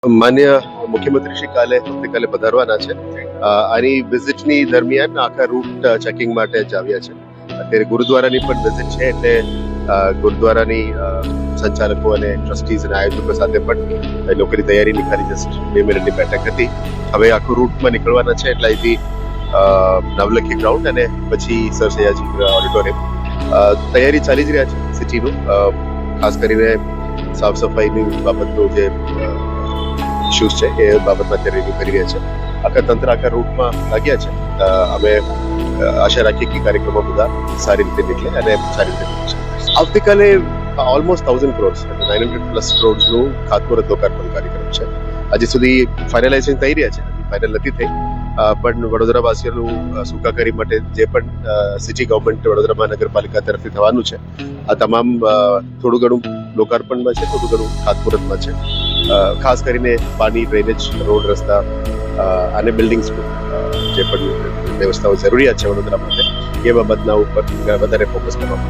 માન્ય મુખ્યમંત્રી શ્રી આવતીકાલે પધારવાના છે. આની વિઝિટની દરમિયાન આખા રૂટ ચેકિંગ માટે જ આવ્યા છે. અત્યારે ગુરુદ્વારાની પણ વિઝિટ છે, એટલે ગુરુદ્વારાની સંચાલકો અને ટ્રસ્ટીઝ અને આયોજકો સાથે પણ એ લોકોની તૈયારીની ખાલી જસ્ટ 2 મિનિટની બેઠક હતી. હવે આખું રૂટમાં નીકળવાના છે, એટલે અહીંથી નવલખી ગ્રાઉન્ડ અને પછી સર સયાજી ઓડિટોરિયમ તૈયારી ચાલી જ રહ્યા છે. સિટીનું ખાસ કરીને સાફ સફાઈની બાબતનો જે ઇસ્યુઝ છે એ બાબતમાં અત્યારે રિવ્યુ કરી રહ્યા છે. આખા તંત્ર આખા રૂટમાં લાગ્યા છે. અમે આશા રાખીએ કે કાર્યક્રમો બધા સારી રીતે નીકળે અને સારી રીતે નીકળશે. આવતીકાલે ઓલમોસ્ટ 1000 કરોડ 900+ કરોડનું ખાતમુહૂર્ત લોકાર્પણ કાર્યક્રમ છે. હજી સુધી ફાઇનલાઇઝેશન થઈ રહ્યા છે, ફાઇનલ નથી થઈ, પણ વડોદરાવાસીઓનું સુખાકારી માટે જે પણ સિટી ગવર્મેન્ટ વડોદરા મહાનગરપાલિકા તરફથી થવાનું છે, આ તમામ થોડું ઘણું લોકાર્પણમાં છે, થોડું ઘણું ખાતમુહૂર્તમાં છે. ખાસ કરીને પાણી, ડ્રેનેજ, રોડ, રસ્તા અને બિલ્ડિંગ્સ જે પણ વ્યવસ્થાઓ જરૂરિયાત છે વડોદરા માટે, એ બાબતના ઉપર વધારે ફોકસ કરવામાં